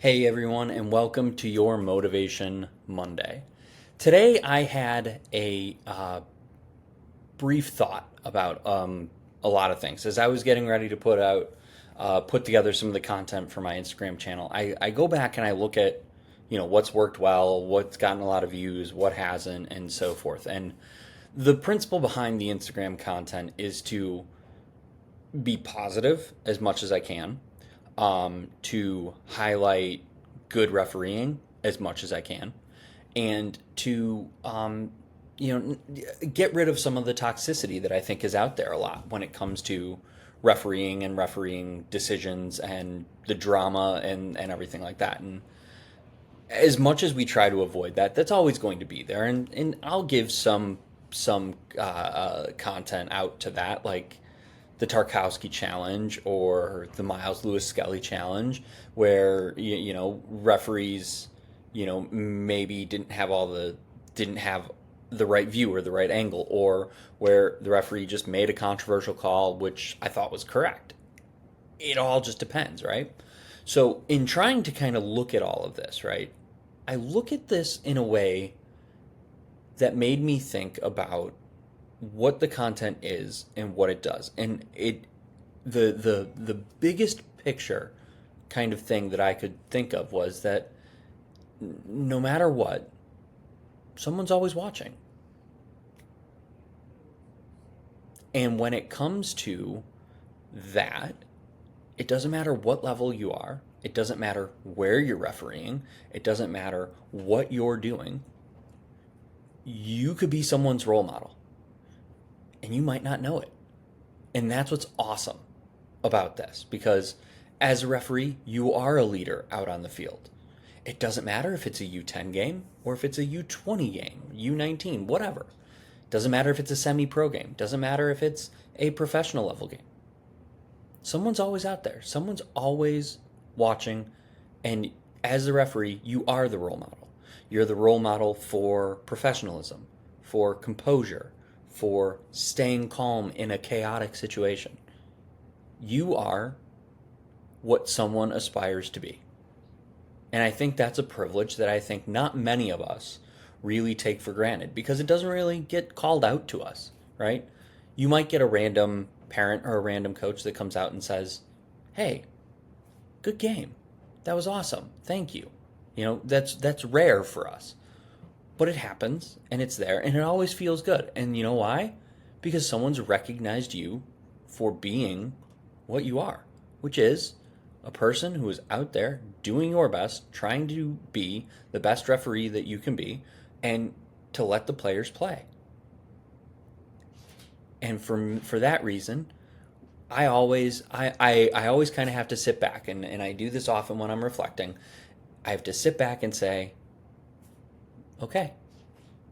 Hey everyone, and welcome to your Motivation Monday. Today I had a brief thought about a lot of things. As I was getting ready to put together some of the content for my Instagram channel, I go back and I look at, what's worked well, what's gotten a lot of views, what hasn't, and so forth. And the principle behind the Instagram content is to be positive as much as I can, to highlight good refereeing as much as I can, and to get rid of some of the toxicity that I think is out there a lot when it comes to refereeing and refereeing decisions and the drama and everything like that. And as much as we try to avoid that, that's always going to be there. And I'll give some content out to that, like the Tarkowski challenge or the Miles Lewis Skelly challenge, where referees maybe didn't have the right view or the right angle, or where the referee just made a controversial call which I thought was correct. It all just depends, right? So in trying to kind of look at all of this, right, I look at this in a way that made me think about what the content is and what it does. And the biggest picture kind of thing that I could think of was that no matter what, someone's always watching. And when it comes to that, it doesn't matter what level you are, it doesn't matter where you're refereeing, it doesn't matter what you're doing. You could be someone's role model, and you might not know it. And that's what's awesome about this, because as a referee, you are a leader out on the field. It doesn't matter if it's a U10 game or if it's a U20 game, U19, whatever. Doesn't matter if it's a semi-pro game. Doesn't matter if it's a professional level game. Someone's always out there. Someone's always watching. And as the referee, you are the role model. You're the role model for professionalism, for composure, for staying calm in a chaotic situation. You are what someone aspires to be. And I think that's a privilege that I think not many of us really take for granted, because it doesn't really get called out to us, right? You might get a random parent or a random coach that comes out and says, "Hey, good game. That was awesome. Thank you." That's rare for us. But it happens, and it's there, and it always feels good. And you know why? Because someone's recognized you for being what you are, which is a person who is out there doing your best, trying to be the best referee that you can be, and to let the players play. And for that reason, I always kind of have to sit back, and I do this often when I'm reflecting. I have to sit back and say, okay,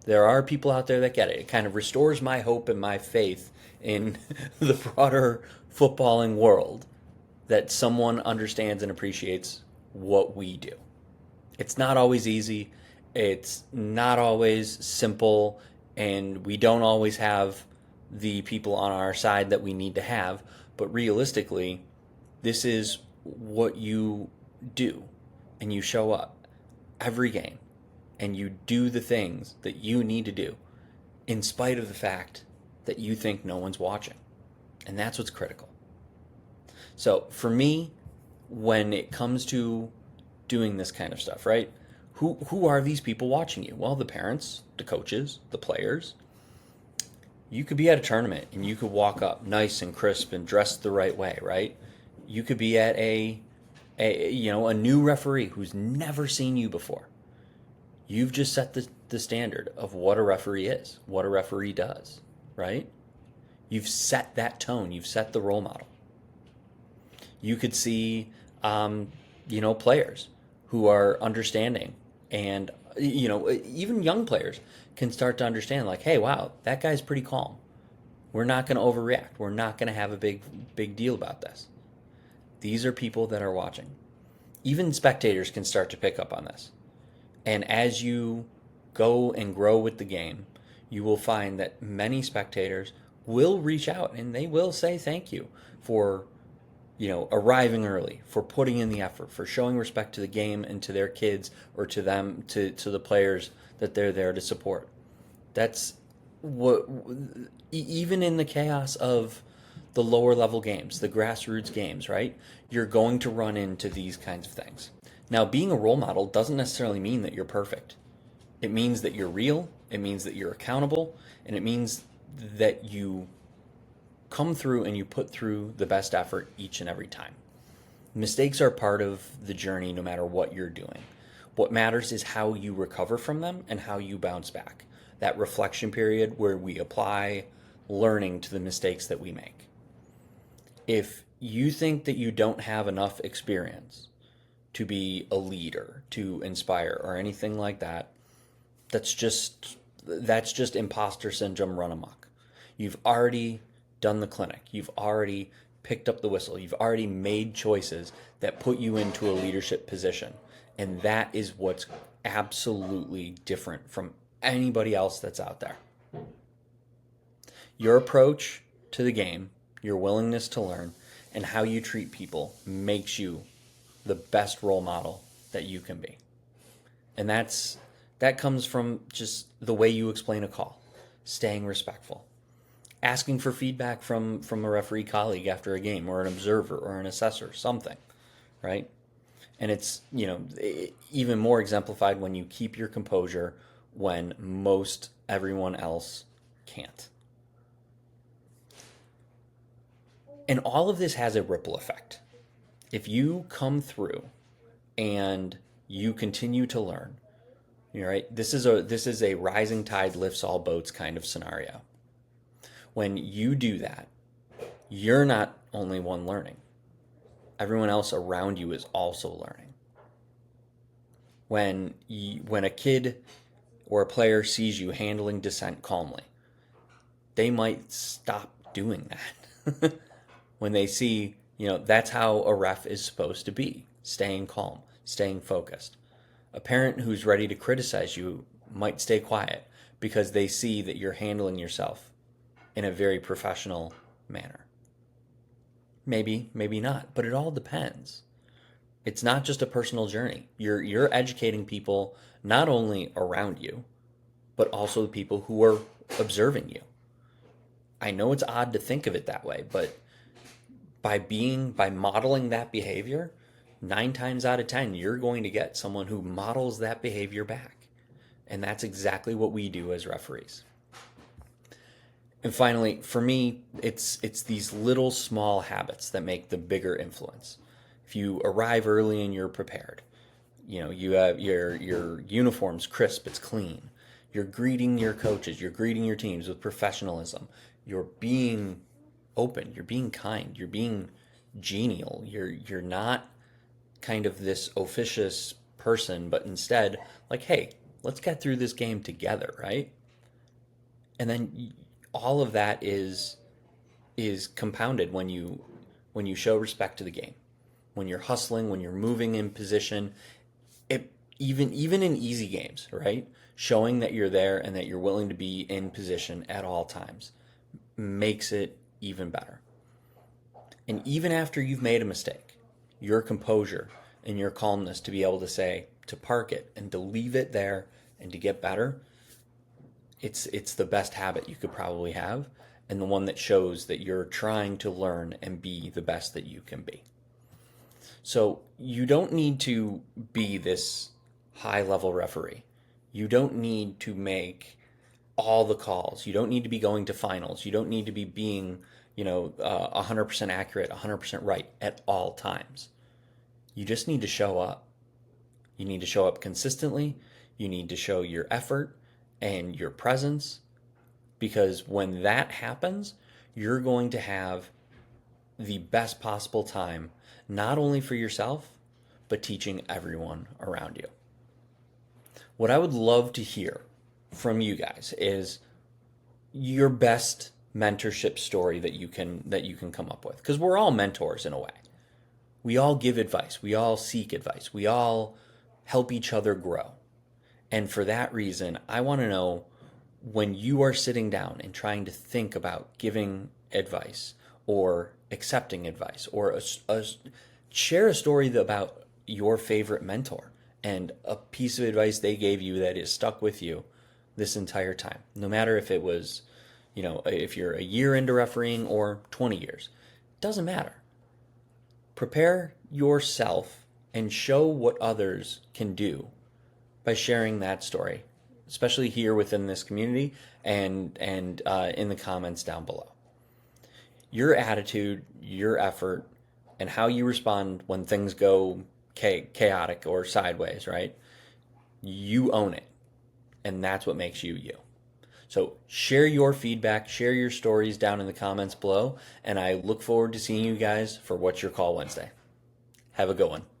there are people out there that get it. It kind of restores my hope and my faith in the broader footballing world, that someone understands and appreciates what we do. It's not always easy. It's not always simple. And we don't always have the people on our side that we need to have. But realistically, this is what you do. And you show up every game. And you do the things that you need to do, in spite of the fact that you think no one's watching. And that's what's critical. So for me, when it comes to doing this kind of stuff, right? Who are these people watching you? Well, the parents, the coaches, the players. You could be at a tournament and you could walk up nice and crisp and dressed the right way, right? You could be at a new referee who's never seen you before. You've just set the standard of what a referee is, what a referee does, right? You've set that tone. You've set the role model. You could see, players who are understanding, and, even young players can start to understand, like, hey, wow, that guy's pretty calm. We're not going to overreact. We're not going to have a big deal about this. These are people that are watching. Even spectators can start to pick up on this. And as you go and grow with the game, you will find that many spectators will reach out and they will say thank you for arriving early, for putting in the effort, for showing respect to the game and to their kids, or to them, to the players that they're there to support. That's what, even in the chaos of the lower level games, the grassroots games, right? You're going to run into these kinds of things. Now, being a role model doesn't necessarily mean that you're perfect. It means that you're real, it means that you're accountable, and it means that you come through and you put through the best effort each and every time. Mistakes are part of the journey no matter what you're doing. What matters is how you recover from them and how you bounce back. That reflection period where we apply learning to the mistakes that we make. If you think that you don't have enough experience to be a leader, to inspire, or anything like that, that's just imposter syndrome run amok. You've already done the clinic. You've already picked up the whistle. You've already made choices that put you into a leadership position. And that is what's absolutely different from anybody else that's out there. Your approach to the game, your willingness to learn, and how you treat people makes you the best role model that you can be. And that comes from just the way you explain a call, staying respectful, asking for feedback from a referee colleague after a game, or an observer or an assessor, something, right? And it's, even more exemplified when you keep your composure when most everyone else can't. And all of this has a ripple effect. If you come through and you continue to learn, right? This is a rising tide lifts all boats kind of scenario. When you do that, you're not only one learning. Everyone else around you is also learning. When a kid or a player sees you handling dissent calmly, they might stop doing that. When they see, that's how a ref is supposed to be, staying calm, staying focused. A parent who's ready to criticize you might stay quiet because they see that you're handling yourself in a very professional manner. Maybe, maybe not, but it all depends. It's not just a personal journey. You're educating people not only around you, but also the people who are observing you. I know it's odd to think of it that way, but by modeling that behavior, 9 times out of 10, you're going to get someone who models that behavior back. And that's exactly what we do as referees. And finally, for me, it's these little small habits that make the bigger influence. If you arrive early and you're prepared, you have your uniform's crisp, it's clean. You're greeting your coaches, you're greeting your teams with professionalism. You're being open, you're being kind, you're being genial. You're not kind of this officious person, but instead like, hey, let's get through this game together, right? And then all of that is compounded when you show respect to the game, when you're hustling, when you're moving in position. Even in easy games, right? Showing that you're there and that you're willing to be in position at all times makes it even better. And even after you've made a mistake, your composure and your calmness to be able to say, to park it and to leave it there and to get better, it's the best habit you could probably have, and the one that shows that you're trying to learn and be the best that you can be. So you don't need to be this high-level referee. You don't need to make all the calls. You don't need to be going to finals. You don't need to be being, 100% accurate, 100% right at all times. You just need to show up. You need to show up consistently. You need to show your effort and your presence, because when that happens, you're going to have the best possible time, not only for yourself, but teaching everyone around you. What I would love to hear from you guys is your best mentorship story that you can come up with, because we're all mentors in a way. We all give advice. We all seek advice. We all help each other grow. And for that reason, I want to know, when you are sitting down and trying to think about giving advice or accepting advice, or share a story about your favorite mentor and a piece of advice they gave you that is stuck with you this entire time. No matter if it was, if you're a year into refereeing or 20 years, doesn't matter. Prepare yourself and show what others can do by sharing that story, especially here within this community and in the comments down below. Your attitude, your effort, and how you respond when things go chaotic or sideways, right? You own it, and that's what makes you you. So share your feedback, share your stories down in the comments below, and I look forward to seeing you guys for What's Your Call Wednesday. Have a good one.